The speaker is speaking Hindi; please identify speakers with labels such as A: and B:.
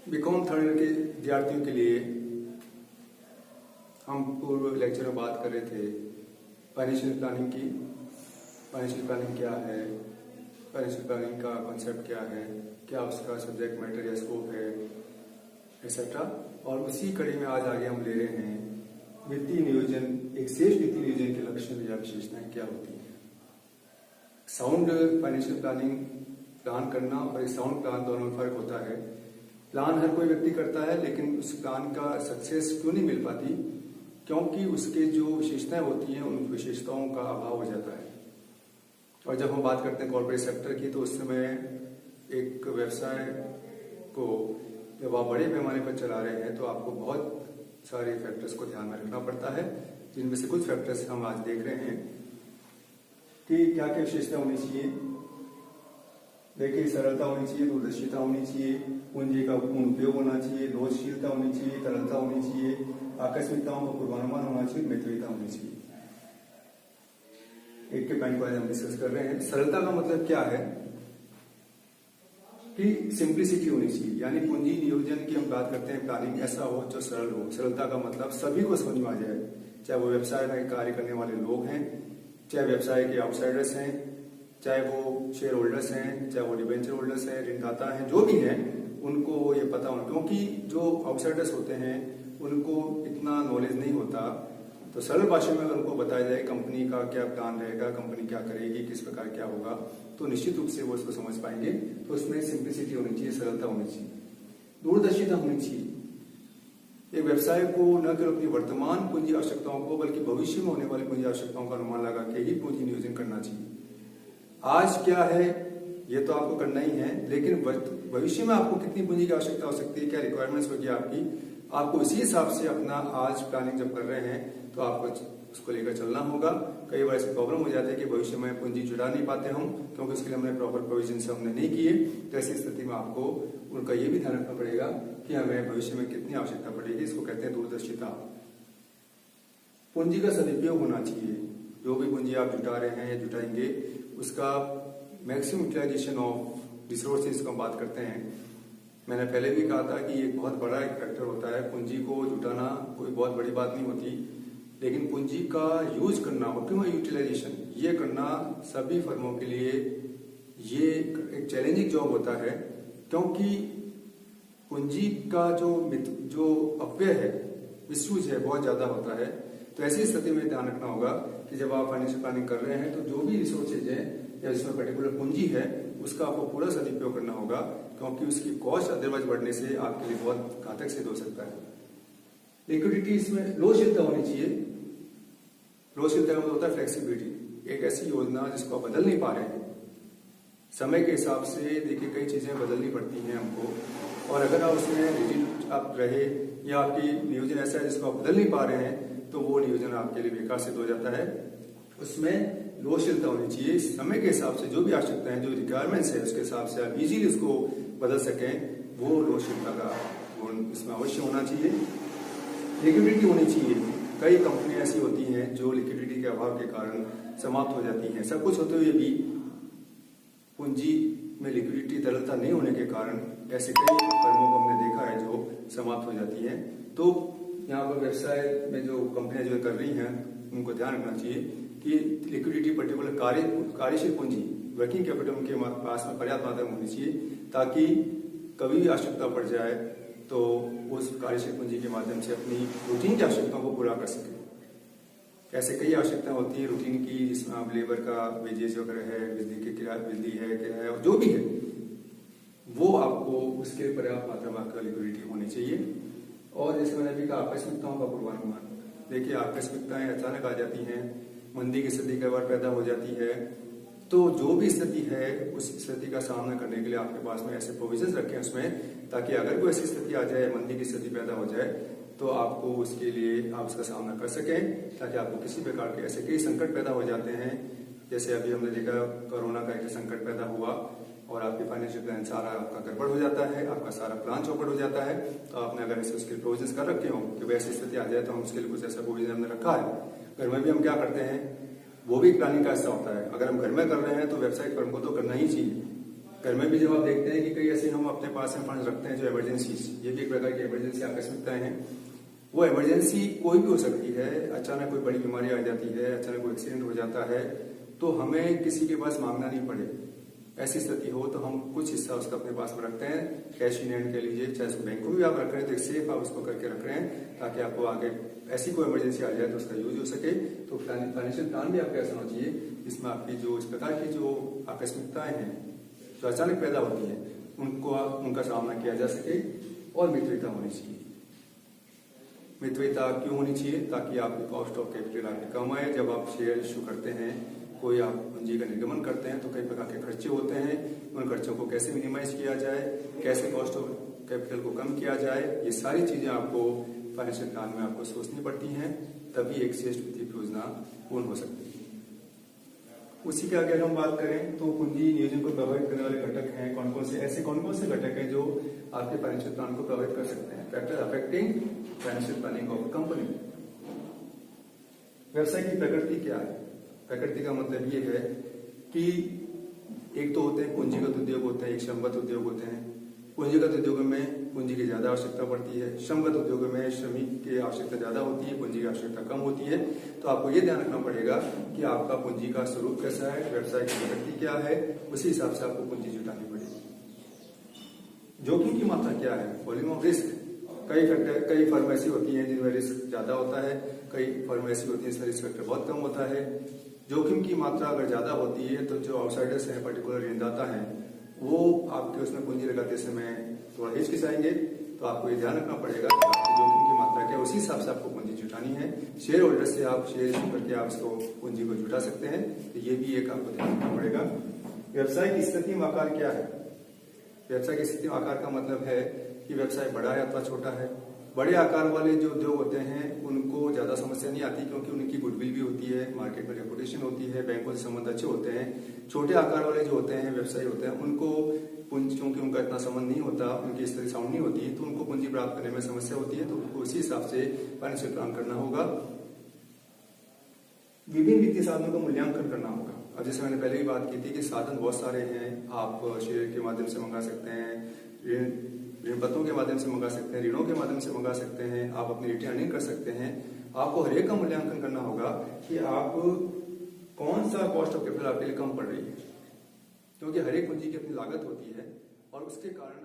A: बीकॉम थर्ड ईयर के विद्यार्थियों के लिए हम पूर्व लेक्चर में बात कर रहे थे फाइनेंशियल प्लानिंग की। फाइनेंशियल प्लानिंग क्या है, फाइनेंशियल प्लानिंग का कॉन्सेप्ट क्या है, क्या उसका सब्जेक्ट मैटर या स्कोप है, एक्सेट्रा। और उसी कड़ी में आज आगे हम ले रहे हैं वित्तीय नियोजन, एक श्रेष्ठ वित्तीय नियोजन के लक्षण या विशेषताएं क्या होती हैं। साउंड फाइनेंशियल प्लानिंग प्लान करना और एक साउंड प्लान दोनों में फर्क होता है। प्लान हर कोई व्यक्ति करता है, लेकिन उस प्लान का सक्सेस क्यों नहीं मिल पाती? क्योंकि उसके जो विशेषताएं होती हैं उन विशेषताओं का अभाव हो जाता है। और जब हम बात करते हैं कॉर्पोरेट सेक्टर की, तो उस समय एक व्यवसाय को जब आप बड़े पैमाने पर चला रहे हैं तो आपको बहुत सारे फैक्टर्स को ध्यान में रखना पड़ता है, जिनमें से कुछ फैक्टर्स हम आज देख रहे हैं कि क्या क्या विशेषता होनी चाहिए। देखिए, सरलता होनी चाहिए, दूरदर्शिता होनी चाहिए, पूंजी का पूर्ण उपयोग होना चाहिए, दोषशीलता होनी चाहिए, तरलता होनी चाहिए, आकस्मिकताओं का पूर्वानुमान होना चाहिए, मितव्ययिता होनी चाहिए। एक के पॉइंट को आज हम डिस्कस कर रहे हैं। सरलता का मतलब क्या है कि सिंप्लिसिटी होनी चाहिए, यानी पूंजी नियोजन की हम बात करते हैं, प्लानिंग ऐसा हो जो सरल हो। सरलता का मतलब सभी को समझ में आ जाए, चाहे वो व्यवसाय में कार्य करने वाले लोग हैं, चाहे व्यवसाय के आउटसाइडर्स हैं, चाहे वो शेयर होल्डर्स हैं, चाहे वो डिबेंचर होल्डर्स हैं, ऋणदाता हैं, जो भी हैं, उनको ये पता होना। क्योंकि जो आउटसाइडर्स होते हैं उनको इतना नॉलेज नहीं होता, तो सरल भाषा में अगर उनको बताया जाए कंपनी का क्या प्लान रहेगा, कंपनी क्या करेगी, किस प्रकार क्या होगा, तो निश्चित रूप से वो इसको समझ पाएंगे। तो उसमें सिंप्लिसिटी होनी चाहिए, सरलता होनी चाहिए, दूरदर्शिता होनी चाहिए। एक व्यवसाय को न केवल अपनी वर्तमान पूंजी आवश्यकताओं को, बल्कि भविष्य में होने वाली पूंजी आवश्यकताओं का अनुमान लगा के ही पूंजी नियोजन करना चाहिए। आज क्या है ये तो आपको करना ही है, लेकिन भविष्य में आपको कितनी पूंजी की आवश्यकता हो सकती है, क्या रिक्वायरमेंट्स होगी आपको इसी हिसाब से अपना आज प्लानिंग जब कर रहे हैं तो आपको उसको लेकर चलना होगा। कई बार ऐसी प्रॉब्लम हो जाती है कि भविष्य में पूंजी जुटा नहीं पाते हम, क्योंकि उसके लिए हमने प्रॉपर प्रोविजन से हमने नहीं किए। तो ऐसी स्थिति में आपको उनका ये भी ध्यान रखना पड़ेगा कि हमें भविष्य में कितनी आवश्यकता पड़ेगी। इसको कहते हैं दूरदर्शिता। पूंजी का सदुपयोग होना चाहिए। जो भी पूंजी आप जुटा रहे हैं या जुटाएंगे, उसका मैक्सिमम यूटिलाइजेशन ऑफ रिसोर्सेज को हम बात करते हैं। मैंने पहले भी कहा था कि एक बहुत बड़ा एक फैक्टर होता है। पूंजी को जुटाना कोई बहुत बड़ी बात नहीं होती, लेकिन पूंजी का यूज करना, ऑप्टिमम यूटिलाइजेशन, ये करना सभी फर्मों के लिए ये एक चैलेंजिंग जॉब होता है। क्योंकि पूंजी का जो अपव्यय है, मिसयूज है, बहुत ज्यादा होता है। तो ऐसी स्थिति में ध्यान रखना होगा कि जब आप फाइनेंशियल प्लानिंग कर रहे हैं तो जो भी रिसोर्सेज है या जिसमें पर्टिकुलर पूंजी है, उसका आपको पूरा सदुपयोग करना होगा, क्योंकि उसकी कॉस्ट अदरवाइज बढ़ने से आपके लिए बहुत घातक सिद्ध हो सकता है। लिक्विडिटी, इसमें लोचशीलता होनी चाहिए। लोचशीलता का मतलब होता है फ्लेक्सिबिलिटी। एक ऐसी योजना जिसको आप बदल नहीं पा रहे हैं समय के हिसाब से, देखिए कई चीजें बदलनी पड़ती हैं हमको, और अगर आप उसमें रिजिड आप रहे या आपकी नियोजन ऐसा है जिसको आप बदल नहीं पा रहे हैं, तो वो नियोजन आपके लिए बेकार सिद्ध हो जाता है। उसमें लोचशीलता होनी चाहिए। समय के हिसाब से जो भी आवश्यकताएं, जो रिक्वायरमेंट्स है, उसके हिसाब से आप इजीली उसको बदल सकें, वो लोचशीलता का गुण इसमें अवश्य होना चाहिए। लिक्विडिटी होनी चाहिए। कई कंपनियां ऐसी होती हैं जो लिक्विडिटी के अभाव के कारण समाप्त हो जाती हैं। सब कुछ होते हुए भी पूंजी में लिक्विडिटी, तरलता नहीं होने के कारण ऐसे कई फर्मों को हमने देखा है जो समाप्त हो जाती हैं। तो यहाँ पर व्यवसाय में जो कंपनियां जो कर रही हैं, उनको ध्यान रखना चाहिए कि लिक्विडिटी, पर्टिकुलर कार्यशील पूंजी, वर्किंग कैपिटल उनके पास में पर्याप्त मात्रा में होनी चाहिए, ताकि कभी भी आवश्यकता पड़ जाए तो उस कार्यशील पूंजी के माध्यम से अपनी रूटीन की आवश्यकताओं को पूरा कर सके। ऐसे कई आवश्यकताएं होती है रूटीन की, जिसमें आप लेबर का वेजेस वगैरह है, बिजली है, किराया, और जो भी है वो आपको उसके पर्याप्त मात्रा में आपका लिक्विडिटी होनी चाहिए। और जैसे मैंने अभी कहा, आकस्मिकताओं का पूर्वानुमान। देखिए, आकस्मिकताएं अचानक आ जाती हैं, मंदी की स्थिति कई बार पैदा हो जाती है। तो जो भी स्थिति है, उस स्थिति का सामना करने के लिए आपके पास में ऐसे प्रोविजन रखें उसमें, ताकि अगर कोई ऐसी स्थिति आ जाए, मंदी की स्थिति पैदा हो जाए, तो आपको उसके लिए आप उसका सामना कर सकें, ताकि आपको किसी प्रकार के ऐसे कई संकट पैदा हो जाते हैं। जैसे अभी हमने देखा, कोरोना का एक संकट पैदा हुआ और आपके फाइनेंशियल प्लान सारा आपका गड़बड़ हो जाता है, आपका सारा प्लान चौपट हो जाता है। तो आपने अगर ऐसे उसके प्रोविजन कर रखे हो कि वैसी स्थिति आ जाए तो हम उसके लिए कुछ ऐसा प्रोविजन हमने रखा है। घर में भी हम क्या करते हैं, वो भी प्लानिंग का हिस्सा होता है। अगर हम घर में कर रहे हैं तो व्यावसायिक फर्म को तो करना ही चाहिए। घर में भी जब आप देखते हैं कि कई ऐसे हम अपने पास में फंड रखते हैं जो इमरजेंसी, ये भी एक प्रकार की इमरजेंसी आकस्मिकताएं हैं। वो इमरजेंसी कोई भी हो सकती है, अचानक कोई बड़ी बीमारी आ जाती है, अचानक कोई एक्सीडेंट हो जाता है, तो हमें किसी के पास मांगना नहीं पड़े। ऐसी स्थिति हो तो हम कुछ हिस्सा उसका अपने पास में रखते हैं, कैश इन हैंड के लीजिए, चाहे उसको बैंक को भी आप रख रहे हैं तो एक सेफ आप उसको करके रख रहे हैं, ताकि आपको आगे ऐसी कोई इमरजेंसी आ जाए तो उसका यूज हो सके। तो फाइनेंशियल प्लान भी आपका ऐसा होना चाहिए जिसमें आपकी जो इस प्रकार की जो आकस्मिकताएं हैं जो अचानक पैदा होती है उनका सामना किया जा सके। और मितव्ययिता होनी चाहिए। मितव्ययिता क्यों होनी चाहिए? ताकि आपकी कॉस्ट ऑफ कैपिटल आपकी कम आए। जब आप शेयर इश्यू करते हैं, कोई आप पूंजी का निर्गमन करते हैं तो कई प्रकार के खर्चे होते हैं, उन खर्चों को कैसे मिनिमाइज किया जाए, कैसे कॉस्ट ऑफ कैपिटल को कम किया जाए, ये सारी चीजें आपको फाइनेंशियल प्लान में आपको सोचनी पड़ती हैं, तभी एक श्रेष्ठ वित्तीय योजना पूर्ण हो सकती है। उसी के अगर हम बात करें तो पूंजी नियोजन को प्रभावित करने वाले घटक हैं कौन कौन से घटक हैं जो आपके फाइनेंशियल प्लान को प्रभावित कर सकते हैं। Factor affecting financial planning of company. व्यवसाय की प्रकृति क्या है? प्रकृति का मतलब ये है कि एक तो होते हैं पूंजीगत उद्योग होते हैं, एक श्रमगत उद्योग होते हैं। पूंजीगत उद्योगों में पूंजी की ज्यादा आवश्यकता पड़ती है, श्रमगत उद्योगों में श्रमिक की आवश्यकता ज्यादा होती है, पूंजी की आवश्यकता कम होती है। तो आपको ये ध्यान रखना पड़ेगा कि आपका पूंजी का स्वरूप कैसा है, व्यवसाय की प्रकृति क्या है, उसी हिसाब से आपको पूंजी जुटानी पड़ेगी। जोखिम की मात्रा क्या है? Volume of risk. कई फर्म ऐसी होती हैं जिनमें रिस्क ज्यादा होता है, कई फर्म ऐसी होती है जिसमें रिस्क फैक्टर बहुत कम होता है। जोखिम की मात्रा अगर ज्यादा होती है तो जो आउटसाइडर्स हैं, पर्टिकुलर ऋणदाता हैं, वो आपके उसमें पूंजी लगाते समय थोड़ा हिचकिचाएंगे। तो आपको ये ध्यान रखना पड़ेगा कि आपकी जोखिम की मात्रा क्या है, उसी हिसाब से आपको पूंजी जुटानी है। शेयर होल्डर से आप शेयर इश्यू करके आप इसको पूंजी को जुटा सकते हैं, तो ये भी एक आपको ध्यान रखना पड़ेगा। व्यवसाय की स्थिति में आकार क्या है? व्यवसाय की स्थिति में आकार का मतलब है कि व्यवसाय बड़ा है अथवा छोटा है। बड़े आकार वाले जो उद्योग होते हैं उनको ज्यादा समस्या नहीं आती, क्योंकि उनकी गुडविल भी होती है, मार्केट में रेपुटेशन होती है, बैंकों से संबंध अच्छे होते हैं। छोटे आकार वाले जो होते हैं व्यवसायी होते हैं उनको पूंजी, क्योंकि उनका इतना संबंध नहीं होता, उनकी स्थिति साउंड नहीं होती, तो उनको पूंजी प्राप्त करने में समस्या होती है। तो उनको उसी हिसाब से फाइनेंशियल प्लान करना होगा। विभिन्न वित्तीय साधनों का मूल्यांकन करना होगा। अब जैसे मैंने पहले भी बात की थी कि साधन बहुत सारे हैं, आप शेयर के माध्यम से मंगा सकते हैं, ऋण पत्रों के माध्यम से मंगा सकते हैं, ऋणों के माध्यम से मंगा सकते हैं, आप अपनी रिटर्निंग कर सकते हैं। आपको हर एक का मूल्यांकन करना होगा कि आप कौन सा कॉस्ट ऑफ कैपिटल आपके लिए कम पड़ रही है, क्योंकि हर एक पूंजी की अपनी लागत होती है और उसके कारण